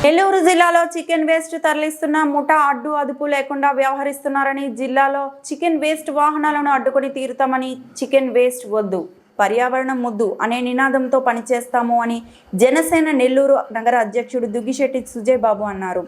నెల్లూరు జిల్లాలో chicken waste తరలిస్తున్న ముఠా అదుపు లేకుండా వ్యవహరిస్తున్నారని, జిల్లాలో చికెన్ వేస్ట్ వాహనాలను అడ్డుకొని తీరుతామని, చికెన్ వేస్ట్ వద్దు పర్యావరణం ముద్దు అనే నినాదంతో పనిచేస్తాము అని జనసేన నెల్లూరు నగర అధ్యక్షుడు దుగ్గిశెట్టి సుజయ్ బాబు అన్నారు.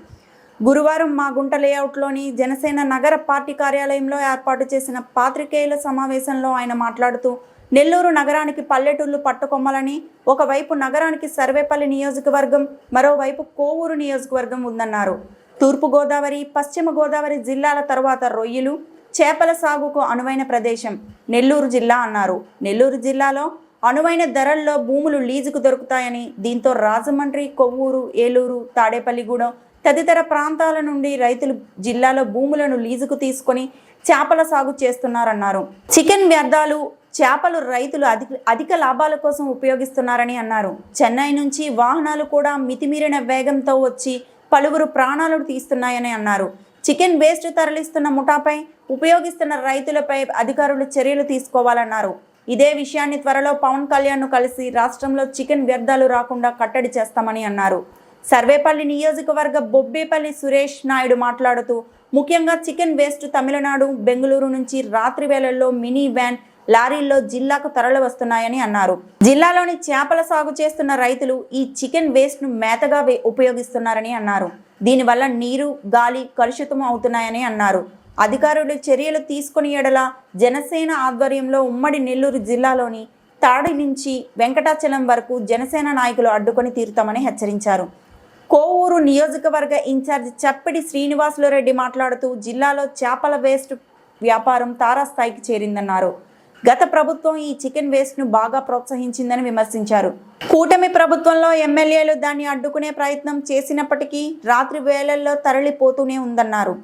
గురువారం మాగుంట లేఅవుట్లోని జనసేన నగర పార్టీ కార్యాలయంలో ఏర్పాటు చేసిన పాత్రికేయుల సమావేశంలో ఆయన మాట్లాడుతూ, నెల్లూరు నగరానికి పల్లెటూళ్లు పట్టుకొమ్మలని, ఒకవైపు నగరానికి సర్వేపల్లి నియోజకవర్గం, మరోవైపు కోవూరు నియోజకవర్గం ఉందన్నారు. తూర్పుగోదావరి, పశ్చిమ గోదావరి జిల్లాల తర్వాత రొయ్యలు, చేపల సాగుకు అనువైన ప్రదేశం నెల్లూరు జిల్లా అన్నారు. నెల్లూరు జిల్లాలో అనువైన ధరల్లో భూములు లీజుకు దొరుకుతాయని, దీంతో రాజమండ్రి, కొవ్వూరు, ఏలూరు, తాడేపల్లిగూడెం తదితర ప్రాంతాల నుండి రైతులు జిల్లాలో భూములను లీజుకు తీసుకొని చేపల సాగు చేస్తున్నారన్నారు. చికెన్ వ్యర్థాలు, చేపలు రైతులు అధిక లాభాల కోసం ఉపయోగిస్తున్నారని అన్నారు. చెన్నై నుంచి వాహనాలు కూడా మితిమీరిన వేగంతో వచ్చి పలువురు ప్రాణాలను తీస్తున్నాయని అన్నారు. చికెన్ వేస్ట్ తరలిస్తున్న ముఠాపై, ఉపయోగిస్తున్న రైతులపై అధికారులు చర్యలు తీసుకోవాలన్నారు. ఇదే విషయాన్ని త్వరలో పవన్ కళ్యాణ్ను కలిసి రాష్ట్రంలో చికెన్ వ్యర్థాలు రాకుండా కట్టడి చేస్తామని అన్నారు. సర్వేపల్లి నియోజకవర్గ బొబ్బేపల్లి సురేష్ నాయుడు మాట్లాడుతూ, ముఖ్యంగా చికెన్ వేస్ట్ తమిళనాడు, బెంగళూరు నుంచి రాత్రి వేళల్లో మినీ వ్యాన్, లారీల్లో జిల్లాకు తరలి వస్తున్నాయని అన్నారు. జిల్లాలోని చేపల సాగు చేస్తున్న రైతులు ఈ చికెన్ వేస్ట్ ను మేతగా ఉపయోగిస్తున్నారని అన్నారు. దీనివల్ల నీరు, గాలి కలుషితం అవుతున్నాయని అన్నారు. అధికారులు చర్యలు తీసుకుని ఎడల జనసేన ఆధ్వర్యంలో ఉమ్మడి నెల్లూరు జిల్లాలోని తాడి నుంచి వెంకటాచలం వరకు జనసేన నాయకులు అడ్డుకొని తీరుతామని హెచ్చరించారు. కోవూరు నియోజకవర్గ ఇన్ఛార్జ్ చప్పిడి శ్రీనివాసులరెడ్డి మాట్లాడుతూ, జిల్లాలో చేపల వేస్ట్ వ్యాపారం తారాస్థాయికి చేరిందన్నారు. గత ప్రభుత్వం ఈ చికెన్ వేస్ట్ను బాగా ప్రోత్సహించిందని విమర్శించారు. కూటమి ప్రభుత్వంలో ఎమ్మెల్యేలు దాన్ని అడ్డుకునే ప్రయత్నం చేసినప్పటికీ రాత్రి వేళల్లో తరలిపోతూనే ఉందన్నారు.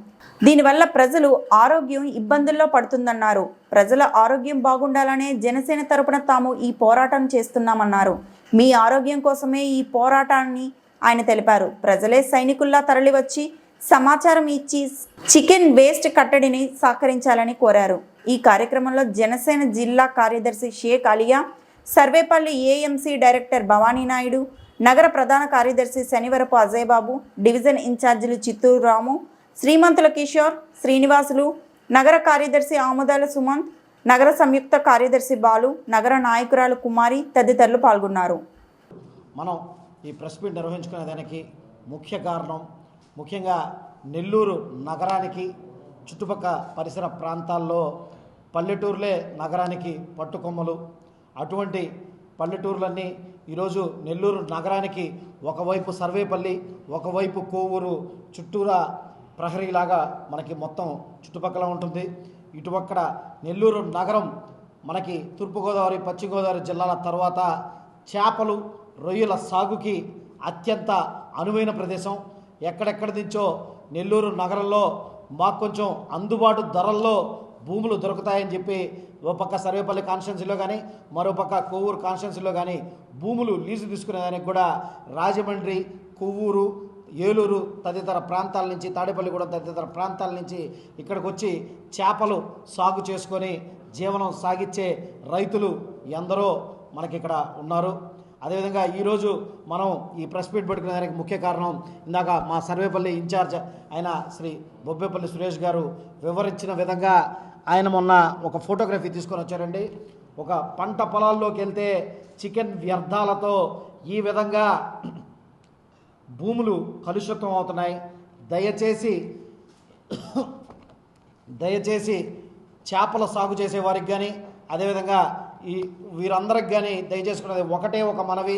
దీనివల్ల ప్రజలు ఆరోగ్యం ఇబ్బందుల్లో పడుతుందన్నారు. ప్రజల ఆరోగ్యం బాగుండాలనే జనసేన తరపున తాము ఈ పోరాటం చేస్తున్నామన్నారు. మీ ఆరోగ్యం కోసమే ఈ పోరాటాన్ని ఆయన తెలిపారు. ప్రజలే సైనికుల్లా తరలివచ్చి సమాచారం ఇచ్చి చికెన్ వేస్ట్ కట్టడిని సహకరించాలని కోరారు. ఈ కార్యక్రమంలో జనసేన జిల్లా కార్యదర్శి షేక్ అలియా, సర్వేపల్లి ఏఎంసీ డైరెక్టర్ భవానీ నాయుడు, నగర ప్రధాన కార్యదర్శి శనివరపు అజయ్ బాబు, డివిజన్ ఇన్ఛార్జీలు చిత్తూరు రాము, శ్రీమంతుల కిషోర్, శ్రీనివాసులు, నగర కార్యదర్శి ఆముదాల సుమంత్, నగర సంయుక్త కార్యదర్శి బాలు, నగర నాయకురాలు కుమారి తదితరులు పాల్గొన్నారు. మనం ఈ ప్రెస్ మీట్ నిర్వహించుకునే దానికి ముఖ్య కారణం, ముఖ్యంగా నెల్లూరు నగరానికి చుట్టుపక్కల పరిసర ప్రాంతాల్లో పల్లెటూరులే నగరానికి పట్టుకొమ్మలు. అటువంటి పల్లెటూరులన్నీ ఈరోజు నెల్లూరు నగరానికి ఒకవైపు సర్వేపల్లి, ఒకవైపు కోవూరు చుట్టూరా ప్రహరీలాగా మనకి మొత్తం చుట్టుపక్కల ఉంటుంది. ఇటుపక్కల నెల్లూరు నగరం మనకి తూర్పుగోదావరి, పశ్చిమ గోదావరి జిల్లాల తర్వాత చేపలు, రొయ్యల సాగుకి అత్యంత అనువైన ప్రదేశం. ఎక్కడెక్కడి నుంచో నెల్లూరు నగరంలో మాకు కొంచెం అందుబాటు ధరల్లో భూములు దొరుకుతాయని చెప్పి ఓ పక్క సర్వేపల్లి కాన్స్టిట్యున్సీలో కానీ, మరోపక్క కొవ్వూరు కాన్స్టిట్యున్సీలో కానీ భూములు లీజు తీసుకునేదానికి కూడా రాజమండ్రి, కొవ్వూరు, ఏలూరు తదితర ప్రాంతాల నుంచి, తాడేపల్లిగూడెం తదితర ప్రాంతాల నుంచి ఇక్కడికి వచ్చి చేపలు సాగు చేసుకొని జీవనం సాగించే రైతులు ఎందరో మనకి ఇక్కడ ఉన్నారు. అదేవిధంగా ఈరోజు మనం ఈ ప్రెస్ మీట్ పెట్టుకునే దానికి ముఖ్య కారణం, ఇందాక మా సర్వేపల్లి ఇన్ఛార్జ్ అయిన శ్రీ బొబ్బేపల్లి సురేష్ గారు వివరించిన విధంగా ఆయన మొన్న ఒక ఫోటోగ్రఫీ తీసుకొని వచ్చారండి. ఒక పంట పొలాల్లోకి వెళ్తే చికెన్ వ్యర్థాలతో ఈ విధంగా భూములు కలుషితం అవుతున్నాయి. దయచేసి చేపల సాగు చేసే వారికి కానీ, అదేవిధంగా వీరందరికి కానీ దయచేసుకున్నది ఒకటే ఒక మనవి.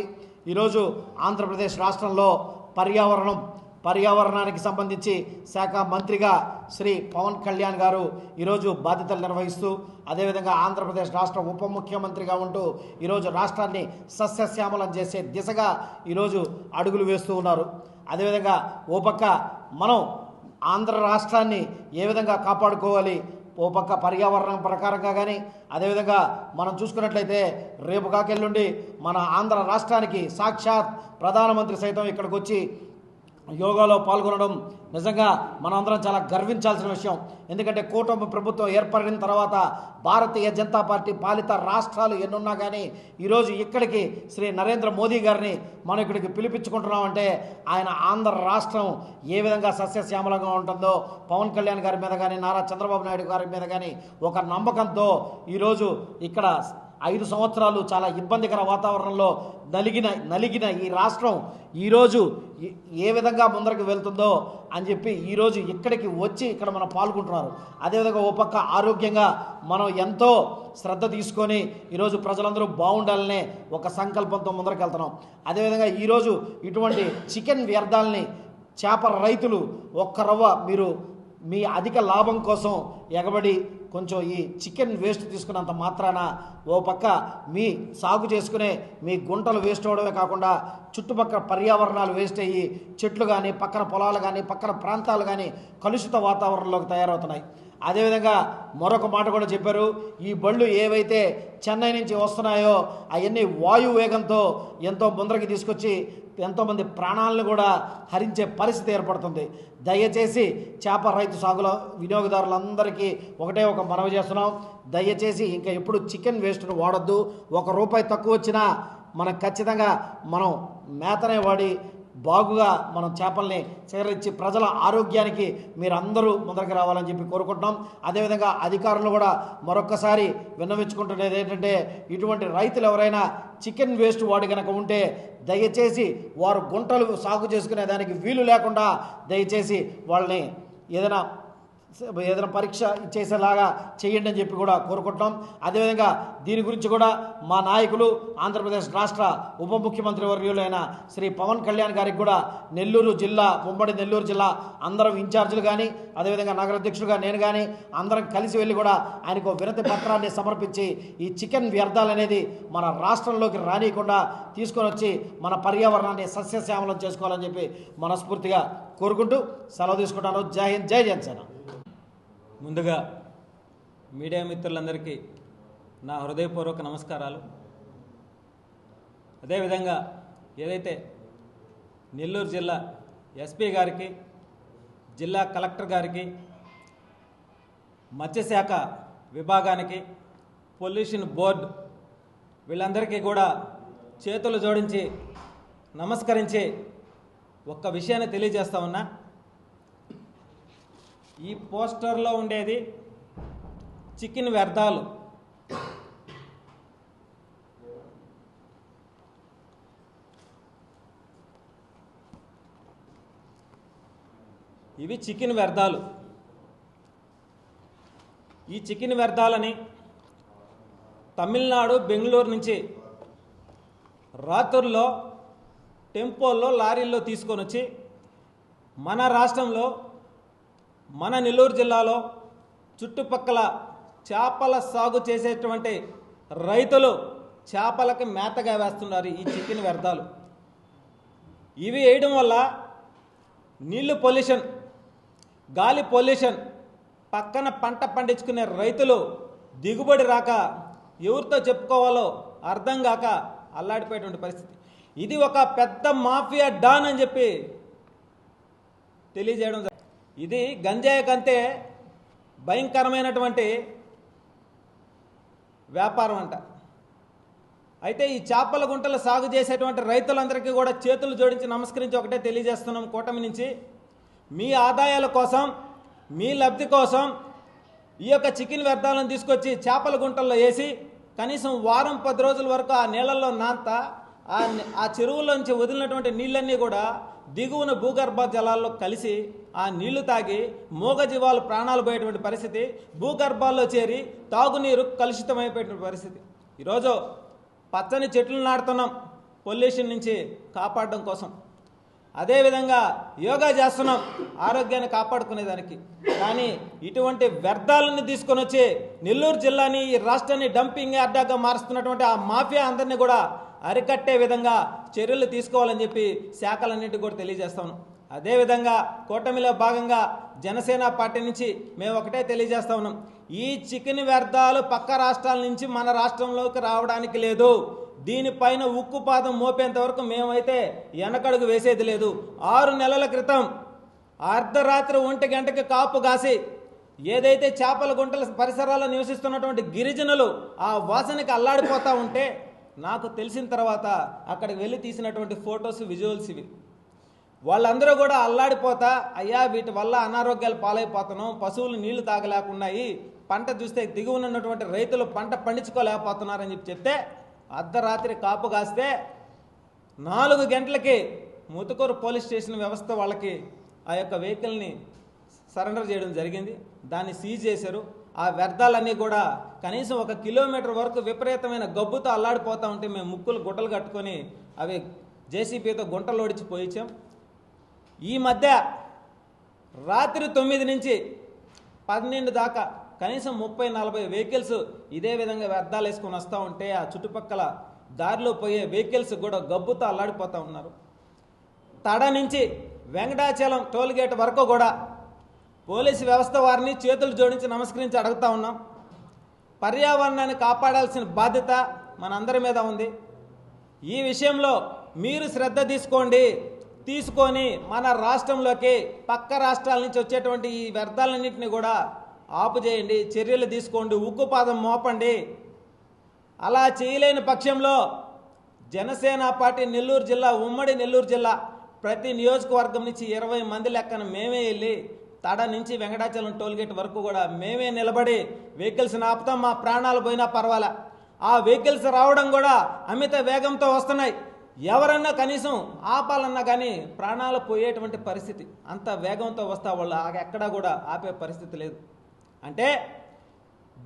ఈరోజు ఆంధ్రప్రదేశ్ రాష్ట్రంలో పర్యావరణానికి సంబంధించి శాఖ మంత్రిగా శ్రీ పవన్ కళ్యాణ్ గారు ఈరోజు బాధ్యతలు నిర్వహిస్తూ, అదేవిధంగా ఆంధ్రప్రదేశ్ రాష్ట్ర ఉప ముఖ్యమంత్రిగా ఉంటూ ఈరోజు రాష్ట్రాన్ని సస్యశ్యామలం చేసే దిశగా ఈరోజు అడుగులు వేస్తూ ఉన్నారు. అదేవిధంగా ఓ పక్క మనం ఆంధ్ర రాష్ట్రాన్ని ఏ విధంగా కాపాడుకోవాలి, ఓ పక్క పర్యావరణం ప్రకారంగా కానీ, అదేవిధంగా మనం చూసుకున్నట్లయితే రేపు కాకెళ్ళుండి మన ఆంధ్ర రాష్ట్రానికి సాక్షాత్ ప్రధానమంత్రి సైతం ఇక్కడికి వచ్చి యోగాలో పాల్గొనడం నిజంగా మనందరం చాలా గర్వించాల్సిన విషయం. ఎందుకంటే కూటమి ప్రభుత్వం ఏర్పడిన తర్వాత భారతీయ జనతా పార్టీ పాలిత రాష్ట్రాలు ఎన్నున్నా కానీ ఈరోజు ఇక్కడికి శ్రీ నరేంద్ర మోదీ గారిని మనం ఇక్కడికి పిలిపించుకుంటున్నామంటే ఆయన ఆంధ్ర రాష్ట్రం ఏ విధంగా సస్యశ్యామలంగా ఉంటుందో పవన్ కళ్యాణ్ గారి మీద కానీ నారా చంద్రబాబు నాయుడు గారి మీద కానీ ఒక నమ్మకంతో ఈరోజు ఇక్కడ 5 సంవత్సరాలు చాలా ఇబ్బందికర వాతావరణంలో నలిగిన ఈ రాష్ట్రం ఈరోజు ఏ విధంగా ముందరకు వెళ్తుందో అని చెప్పి ఈరోజు ఇక్కడికి వచ్చి ఇక్కడ మనం పాల్గొంటున్నారు. అదేవిధంగా ఓ పక్క ఆరోగ్యంగా మనం ఎంతో శ్రద్ధ తీసుకొని ఈరోజు ప్రజలందరూ బాగుండాలనే ఒక సంకల్పంతో ముందరకు వెళ్తున్నాం. అదేవిధంగా ఈరోజు ఇటువంటి చికెన్ వ్యర్థాలని చేపల రైతులు ఒక్క రవ్వ మీరు మీ అధిక లాభం కోసం ఎగబడి కొంచెం ఈ చికెన్ వేస్ట్ తీసుకున్నంత మాత్రాన ఓ పక్క మీ సాగు చేసుకునే మీ గుంటలు వేస్ట్ అవడమే కాకుండా చుట్టుపక్కల పర్యావరణాలు వేస్ట్ అయ్యి చెట్లు కానీ పక్కన పొలాలు కానీ పక్కన ప్రాంతాలు కానీ కలుషిత వాతావరణంలోకి తయారవుతున్నాయి. అదేవిధంగా మరొక మాట కూడా చెప్పారు, ఈ బళ్ళు ఏవైతే చెన్నై నుంచి వస్తున్నాయో అవన్నీ వాయు వేగంతో ఎంతో ముందరికి తీసుకొచ్చి ఎంతోమంది ప్రాణాలను కూడా హరించే పరిస్థితి ఏర్పడుతుంది. దయచేసి చేప రైతు సాగులో వినియోగదారులందరికీ ఒకటే ఒక మనవి చేస్తున్నాం, దయచేసి ఇంకా ఎప్పుడు చికెన్ వేస్ట్ను వాడొద్దు. ₹1 తక్కువ వచ్చినా మనకు ఖచ్చితంగా మనం మేతనే వాడి బాగుగా మనం చేపల్ని సేకరించి ప్రజల ఆరోగ్యానికి మీరందరూ ముందరికి రావాలని చెప్పి కోరుకుంటున్నాం. అదేవిధంగా అధికారులు కూడా మరొక్కసారి విన్నవించుకుంటున్నది ఏంటంటే ఇటువంటి రైతులు ఎవరైనా చికెన్ వేస్ట్ వాడి కనుక ఉంటే దయచేసి వారు గుంటలు సాగు చేసుకునే దానికి వీలు లేకుండా దయచేసి వాళ్ళని ఏదైనా పరీక్ష చేసేలాగా చేయండి అని చెప్పి కూడా కోరుకుంటున్నాం. అదేవిధంగా దీని గురించి కూడా మా నాయకులు ఆంధ్రప్రదేశ్ రాష్ట్ర ఉప ముఖ్యమంత్రి వర్యులైన శ్రీ పవన్ కళ్యాణ్ గారికి కూడా నెల్లూరు జిల్లా ఉమ్మడి నెల్లూరు జిల్లా అందరం ఇన్ఛార్జీలు కానీ అదేవిధంగా నగరాధ్యక్షులుగా నేను కానీ అందరం కలిసి వెళ్ళి కూడా ఆయనకు వినతి పత్రాన్ని సమర్పించి ఈ చికెన్ వ్యర్థాలు అనేది మన రాష్ట్రంలోకి రానియకుండా తీసుకొని వచ్చి మన పర్యావరణాన్ని సస్యశ్యామలం చేసుకోవాలని చెప్పి మనస్ఫూర్తిగా కోరుకుంటూ సెలవు తీసుకుంటాను. జై హింద్, జై జనసేన. ముందుగా మీడియా మిత్రులందరికీ నా హృదయపూర్వక నమస్కారాలు. అదేవిధంగా ఏదైతే నెల్లూరు జిల్లా ఎస్పీ గారికి, జిల్లా కలెక్టర్ గారికి, మత్స్యశాఖ విభాగానికి, పొల్యూషన్ బోర్డు వీళ్ళందరికీ కూడా చేతులు జోడించి నమస్కరించి ఒక్క విషయాన్ని తెలియజేస్తా ఉన్నా. ఈ పోస్టర్లో ఉండేది చికెన్ వ్యర్థాలు. ఇవి చికెన్ వ్యర్థాలు. ఈ చికెన్ వ్యర్థాలని తమిళనాడు బెంగళూరు నుంచి రాత్రుల్లో టెంపోల్లో లారీల్లో తీసుకొని వచ్చి మన రాష్ట్రంలో మన నెల్లూరు జిల్లాలో చుట్టుపక్కల చేపల సాగు చేసేటువంటి రైతులు చేపలకి మేతగా వేస్తున్నారు ఈ చికెన్ వ్యర్థాలు. ఇవి వేయడం వల్ల నీళ్ళు పొల్యూషన్, గాలి పొల్యూషన్, పక్కన పంట పండించుకునే రైతులు దిగుబడి రాక ఎవరితో చెప్పుకోవాలో అర్థం కాక అల్లాడిపోయేటువంటి పరిస్థితి. ఇది ఒక పెద్ద మాఫియా డాన్ అని చెప్పి తెలియజేయడం. ఇది గంజాయి కంటే భయంకరమైనటువంటి వ్యాపారం అంట. అయితే ఈ చేపల గుంటలు సాగు చేసేటువంటి రైతులందరికీ కూడా చేతులు జోడించి నమస్కరించి ఒకటే తెలియజేస్తున్నాం, కూటమి నుంచి మీ ఆదాయాల కోసం, మీ లబ్ధి కోసం ఈ యొక్క చికెన్ వ్యర్థాలను తీసుకొచ్చి చేపల గుంటల్లో వేసి కనీసం వారం 10 రోజుల వరకు ఆ నీళ్ళల్లో నాంత ఆ చెరువులోంచి వదిలినటువంటి నీళ్ళన్నీ కూడా దిగువన భూగర్భ జలాల్లో కలిసి ఆ నీళ్లు తాగి మూగజీవాలు ప్రాణాలు పోయేటువంటి పరిస్థితి, భూగర్భాల్లో చేరి తాగునీరు కలుషితమైపోయేటువంటి పరిస్థితి. ఈరోజు పచ్చని చెట్లు నాటుతున్నాం పొల్యూషన్ నుంచి కాపాడడం కోసం. అదేవిధంగా యోగా చేస్తున్నాం ఆరోగ్యాన్ని కాపాడుకునేదానికి. కానీ ఇటువంటి వ్యర్థాలను తీసుకొని వచ్చి నెల్లూరు జిల్లాని, ఈ రాష్ట్రాన్ని డంపింగ్ అడ్డాగా మారుస్తున్నటువంటి ఆ మాఫియా అందరినీ కూడా అరికట్టే విధంగా చర్యలు తీసుకోవాలని చెప్పి శాఖలన్నింటికి కూడా తెలియజేస్తాను. అదేవిధంగా కూటమిలో భాగంగా జనసేన పార్టీ నుంచి మేము ఒకటే తెలియజేస్తా ఉన్నాం, ఈ చికెన్ వ్యర్థాలు పక్క రాష్ట్రాల నుంచి మన రాష్ట్రంలోకి రావడానికి లేదు. దీనిపైన ఉక్కుపాదం మోపేంత వరకు మేమైతే వెనకడుగు వేసేది లేదు. 6 నెలల క్రితం అర్ధరాత్రి 1 గంటకి కాపు కాసి ఏదైతే చేపల గుంటల పరిసరాల్లో నివసిస్తున్నటువంటి గిరిజనులు ఆ వాసనకి అల్లాడిపోతూ ఉంటే నాకు తెలిసిన తర్వాత అక్కడికి వెళ్ళి తీసినటువంటి ఫొటోస్, విజువల్స్ ఇవి. వాళ్ళందరూ కూడా అల్లాడిపోతా, అయ్యా వీటి వల్ల అనారోగ్యాలు పాలైపోతున్నాం, పశువులు నీళ్లు తాగలేకున్నాయి, పంట చూస్తే దిగువనున్నటువంటి రైతులు పంట పండించుకోలేకపోతున్నారని చెప్తే అర్ధరాత్రి కాపు కాస్తే 4 గంటలకి ముతుకూరు పోలీస్ స్టేషన్ వ్యవస్థ వాళ్ళకి ఆ యొక్క వెహికల్ని సరెండర్ చేయడం జరిగింది. దాన్ని సీజ్ చేశారు. ఆ వ్యర్థాలన్నీ కూడా కనీసం 1 కిలోమీటర్ వరకు విపరీతమైన గబ్బుతో అల్లాడిపోతూ ఉంటే మేము ముక్కులు గుట్టలు కట్టుకొని అవి జేసీబీతో గుంటలు ఓడించి పోయించాం. ఈ మధ్య రాత్రి 9 నుంచి 12 దాకా కనీసం 30-40 వెహికల్స్ ఇదే విధంగా వ్యర్థాలు వేసుకొని వస్తూ ఉంటే ఆ చుట్టుపక్కల దారిలో పోయే వెహికల్స్ కూడా గబ్బుతో అల్లాడిపోతూ ఉన్నారు. తడ నుంచి వెంకటాచలం టోల్గేట్ వరకు కూడా పోలీసు వ్యవస్థ వారిని చేతులు జోడించి నమస్కరించి అడుగుతూ ఉన్నాం. పర్యావరణాన్ని కాపాడాల్సిన బాధ్యత మనందరి మీద ఉంది. ఈ విషయంలో మీరు శ్రద్ధ తీసుకొని మన రాష్ట్రంలోకి పక్క రాష్ట్రాల నుంచి వచ్చేటువంటి ఈ వ్యర్థాలన్నింటినీ కూడా ఆపు చేయండి, చర్యలు తీసుకోండి, ఉక్కుపాదం మోపండి. అలా చేయలేని పక్షంలో జనసేన పార్టీ నెల్లూరు జిల్లా, ఉమ్మడి నెల్లూరు జిల్లా ప్రతి నియోజకవర్గం నుంచి 20 మంది లెక్కన మేమే వెళ్ళి తడ నుంచి వెంకటాచలం టోల్గేట్ వరకు కూడా మేమే నిలబడి వెహికల్స్ని ఆపుతాం. మా ప్రాణాలు పోయినా పర్వాలే. ఆ వెహికల్స్ రావడం కూడా అమిత వేగంతో వస్తున్నాయి. ఎవరన్నా కనీసం ఆపాలన్నా కానీ ప్రాణాలు పోయేటువంటి పరిస్థితి. అంత వేగంతో వస్తా వాళ్ళు ఎక్కడా కూడా ఆపే పరిస్థితి లేదు. అంటే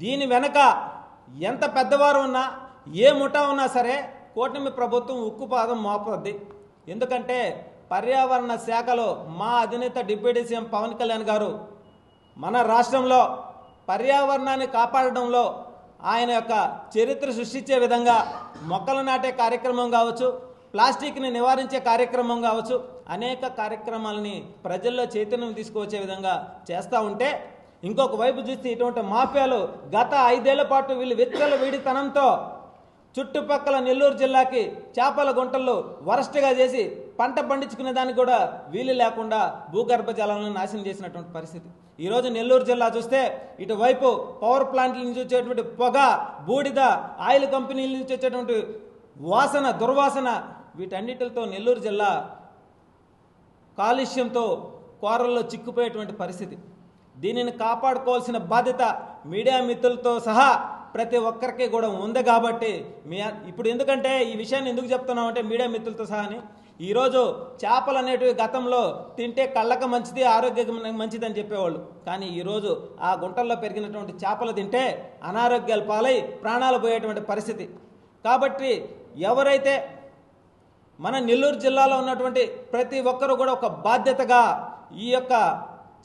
దీని వెనక ఎంత పెద్దవారు ఉన్నా, ఏ ముఠా ఉన్నా సరే కూటమి ప్రభుత్వం ఉక్కుపాదం మోపద్ది. ఎందుకంటే పర్యావరణ శాఖలో మా అధినేత డిప్యూటీ సీఎం పవన్ కళ్యాణ్ గారు మన రాష్ట్రంలో పర్యావరణాన్ని కాపాడడంలో ఆయన యొక్క చరిత్ర సృష్టించే విధంగా మొక్కలు నాటే కార్యక్రమం కావచ్చు, ప్లాస్టిక్ని నివారించే కార్యక్రమం కావచ్చు, అనేక కార్యక్రమాలని ప్రజల్లో చైతన్యం తీసుకువచ్చే విధంగా చేస్తూ ఉంటే, ఇంకొక వైపు చూస్తే ఇటువంటి మాఫియాలు గత 5 ఏళ్ల పాటు వీళ్ళు విచ్చల వీడితనంతో చుట్టుపక్కల నెల్లూరు జిల్లాకి చేపల గుంటల్లో వరస్ట్గా చేసి పంట పండించుకునే దానికి కూడా వీలు లేకుండా భూగర్భ జలాలను నాశనం చేసినటువంటి పరిస్థితి. ఈరోజు నెల్లూరు జిల్లా చూస్తే ఇటువైపు పవర్ ప్లాంట్ల నుంచి వచ్చేటువంటి పొగ, బూడిద, ఆయిల్ కంపెనీల నుంచి వచ్చేటువంటి వాసన, దుర్వాసన, వీటన్నిటితో నెల్లూరు జిల్లా కాలుష్యంతో కోరల్లో చిక్కుపోయేటువంటి పరిస్థితి. దీనిని కాపాడుకోవాల్సిన బాధ్యత మీడియా మిత్రులతో సహా ప్రతి ఒక్కరికి కూడా ఉంది. కాబట్టి ఇప్పుడు ఎందుకంటే ఈ విషయాన్ని ఎందుకు చెప్తున్నామంటే మీడియా మిత్రులతో సహా అని, ఈరోజు చేపలు అనేటివి గతంలో తింటే కళ్ళకు మంచిది, ఆరోగ్యానికి మంచిది అని చెప్పేవాళ్ళు. కానీ ఈరోజు ఆ గుంటల్లో పెరిగినటువంటి చేపలు తింటే అనారోగ్యాలు పాలై ప్రాణాలు పోయేటువంటి పరిస్థితి. కాబట్టి ఎవరైతే మన నెల్లూరు జిల్లాలో ఉన్నటువంటి ప్రతి ఒక్కరూ కూడా ఒక బాధ్యతగా ఈ యొక్క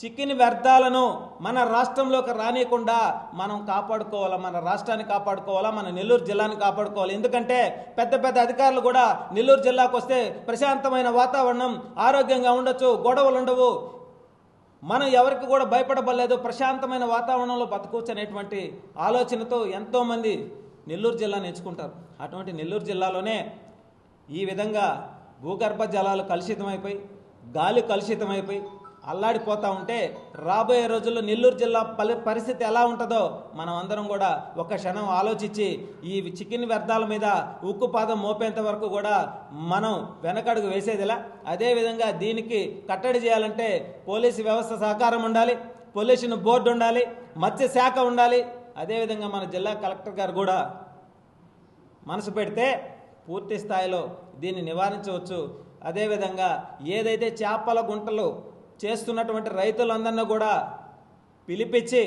చికెన్ వ్యర్థాలను మన రాష్ట్రంలోకి రానియకుండా మనం కాపాడుకోవాలా, మన రాష్ట్రాన్ని కాపాడుకోవాలా, మన నెల్లూరు జిల్లాని కాపాడుకోవాలి. ఎందుకంటే పెద్ద పెద్ద అధికారులు కూడా నెల్లూరు జిల్లాకు వస్తే ప్రశాంతమైన వాతావరణం, ఆరోగ్యంగా ఉండొచ్చు, గొడవలు ఉండవు, మనం ఎవరికి కూడా భయపడబడలేదు, ప్రశాంతమైన వాతావరణంలో బతకవచ్చు అనేటువంటి ఆలోచనతో ఎంతోమంది నెల్లూరు జిల్లాను ఎంచుకుంటారు. అటువంటి నెల్లూరు జిల్లాలోనే ఈ విధంగా భూగర్భ జలాలు కలుషితమైపోయి, గాలి కలుషితమైపోయి అల్లాడిపోతూ ఉంటే రాబోయే రోజుల్లో నెల్లూరు జిల్లా పరిస్థితి ఎలా ఉంటుందో మనం అందరం కూడా ఒక క్షణం ఆలోచించి ఈ చికెన్ వ్యర్థాల మీద ఉక్కుపాదం మోపేంత వరకు కూడా మనం వెనకడుగు వేసేదిలా. అదేవిధంగా దీనికి కట్టడి చేయాలంటే పోలీసు వ్యవస్థ సహకారం ఉండాలి, పొల్యూషన్ బోర్డు ఉండాలి, మత్స్య శాఖ ఉండాలి. అదేవిధంగా మన జిల్లా కలెక్టర్ గారు కూడా మనసు పెడితే పూర్తి స్థాయిలో దీన్ని నివారించవచ్చు. అదేవిధంగా ఏదైతే చేపల గుంటలు చేస్తున్నటువంటి రైతులందరినీ కూడా పిలిపించి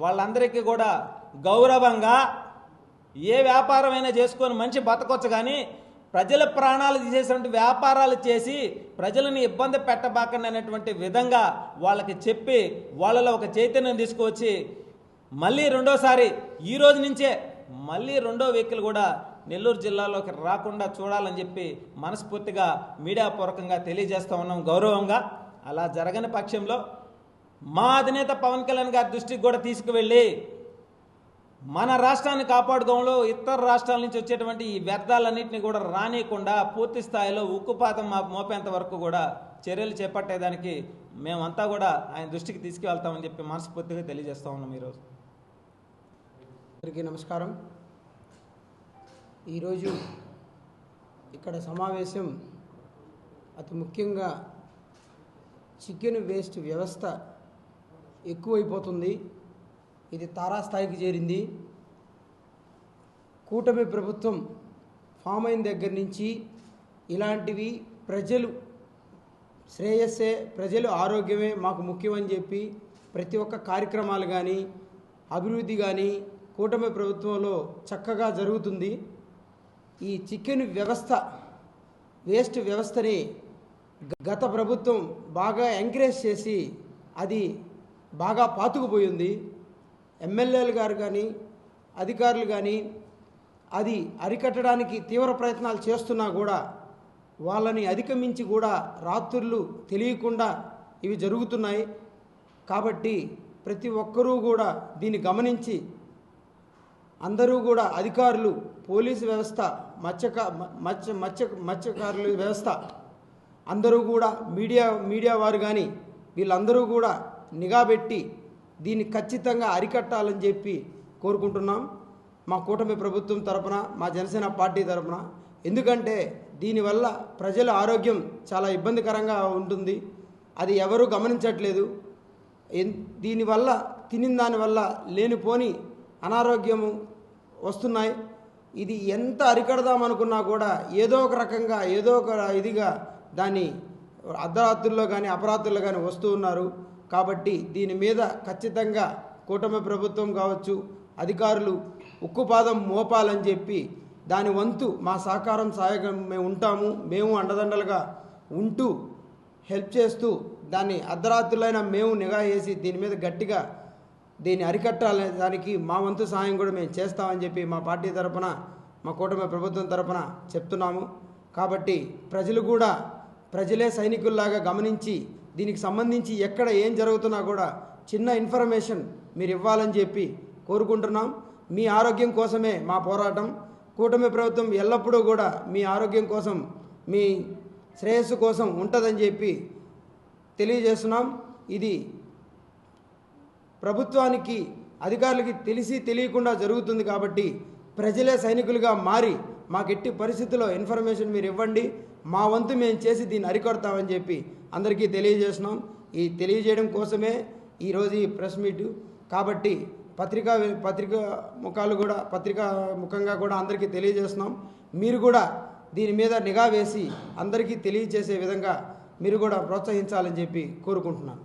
వాళ్ళందరికీ కూడా గౌరవంగా ఏ వ్యాపారమైనా చేసుకొని మంచి బతకొచ్చు, కానీ ప్రజల ప్రాణాలు తీసేటువంటి వ్యాపారాలు చేసి ప్రజలను ఇబ్బంది పెట్టబాకండి అనేటువంటి విధంగా వాళ్ళకి చెప్పి వాళ్ళలో ఒక చైతన్యం తీసుకువచ్చి మళ్ళీ రెండోసారి ఈ రోజు నుంచే మళ్ళీ రెండో వెహికల్ కూడా నెల్లూరు జిల్లాలోకి రాకుండా చూడాలని చెప్పి మనస్ఫూర్తిగా మీడియా పూర్వకంగా తెలియజేస్తూ ఉన్నాం గౌరవంగా. అలా జరగని పక్షంలో మా అధినేత పవన్ కళ్యాణ్ గారి దృష్టికి కూడా తీసుకువెళ్ళి మన రాష్ట్రాన్ని కాపాడుకోవడంలో ఇతర రాష్ట్రాల నుంచి వచ్చేటువంటి ఈ వ్యర్థాలన్నింటినీ కూడా రానియకుండా పూర్తి స్థాయిలో ఉక్కుపాతం మోపేంత వరకు కూడా చర్యలు చేపట్టేదానికి మేమంతా కూడా ఆయన దృష్టికి తీసుకువెళ్తామని చెప్పి మనస్ఫూర్తిగా తెలియజేస్తా ఉన్నాం. ఈరోజు అందరికీ నమస్కారం. ఈరోజు ఇక్కడ సమావేశం అతి ముఖ్యంగా చికెన్ వేస్ట్ వ్యవస్థ ఎక్కువైపోతుంది. ఇది తారాస్థాయికి చేరింది. కూటమి ప్రభుత్వం ఫామ్ అయిన దగ్గర నుంచి ఇలాంటివి ప్రజలు శ్రేయస్సే, ప్రజలు ఆరోగ్యమే మాకు ముఖ్యమని చెప్పి ప్రతి ఒక్క కార్యక్రమాలు కానీ అభివృద్ధి కానీ కూటమి ప్రభుత్వంలో చక్కగా జరుగుతుంది. ఈ చికెన్ వ్యవస్థ వేస్ట్ వ్యవస్థని గత ప్రభుత్వం బాగా ఎంకరేజ్ చేసి అది బాగా పాతుకుపోయింది. ఎమ్మెల్యేలు గారు కానీ అధికారులు కానీ అది అరికట్టడానికి తీవ్ర ప్రయత్నాలు చేస్తున్నా కూడా వాళ్ళని అధిగమించి కూడా రాత్రులు తెలియకుండా ఇవి జరుగుతున్నాయి. కాబట్టి ప్రతి ఒక్కరూ కూడా దీన్ని గమనించి అందరూ కూడా అధికారులు, పోలీసు వ్యవస్థ, మత్స్యకారుల వ్యవస్థ అందరూ కూడా మీడియా వారు కానీ వీళ్ళందరూ కూడా నిఘా పెట్టి దీన్ని ఖచ్చితంగా అరికట్టాలని చెప్పి కోరుకుంటున్నాం మా కూటమి ప్రభుత్వం తరపున, మా జనసేన పార్టీ తరపున. ఎందుకంటే దీనివల్ల ప్రజల ఆరోగ్యం చాలా ఇబ్బందికరంగా ఉంటుంది. అది ఎవరూ గమనించట్లేదు. దీనివల్ల తినిన దానివల్ల లేనిపోని అనారోగ్యము వస్తున్నాయి. ఇది ఎంత అరికడదామనుకున్నా కూడా ఏదో ఒక రకంగా ఏదో ఒక ఇదిగా దాన్ని అర్ధరాత్రుల్లో కానీ అపరాత్రుల్లో కానీ వస్తూ ఉన్నారు. కాబట్టి దీని మీద ఖచ్చితంగా కూటమి ప్రభుత్వం కావచ్చు, అధికారులు ఉక్కుపాదం మోపాలని చెప్పి దాని వంతు మా సహకారం సహాయకం మేము ఉంటాము. మేము అండదండలుగా ఉంటూ హెల్ప్ చేస్తూ దాన్ని అర్ధరాత్రులైనా మేము నిఘా వేసి దీని మీద గట్టిగా దీన్ని అరికట్టాలనే దానికి మా వంతు సహాయం కూడా మేము చేస్తామని చెప్పి మా పార్టీ తరపున, మా కూటమి ప్రభుత్వం తరపున చెప్తున్నాము. కాబట్టి ప్రజలు కూడా ప్రజలే సైనికుల్లాగా గమనించి దీనికి సంబంధించి ఎక్కడ ఏం జరుగుతున్నా కూడా చిన్న ఇన్ఫర్మేషన్ మీరు ఇవ్వాలని చెప్పి కోరుకుంటున్నాం. మీ ఆరోగ్యం కోసమే మా పోరాటం. కూటమి ప్రభుత్వం ఎల్లప్పుడూ కూడా మీ ఆరోగ్యం కోసం, మీ శ్రేయస్సు కోసం ఉంటుందని చెప్పి తెలియజేస్తున్నాం. ఇది ప్రభుత్వానికి, అధికారులకి తెలిసి తెలియకుండా జరుగుతుంది. కాబట్టి ప్రజలే సైనికులుగా మారి మాకెట్టి పరిస్థితుల్లో ఇన్ఫర్మేషన్ మీరు ఇవ్వండి, మా వంతు మేము చేసి దీన్ని అరికొడతామని చెప్పి అందరికీ తెలియజేస్తున్నాం. ఈ తెలియజేయడం కోసమే ఈరోజు ఈ ప్రెస్ మీటు. కాబట్టి పత్రికా ముఖంగా కూడా అందరికీ తెలియజేస్తున్నాం. మీరు కూడా దీని మీద నిఘా వేసి అందరికీ తెలియజేసే విధంగా మీరు కూడా ప్రోత్సహించాలని చెప్పి కోరుకుంటున్నాను.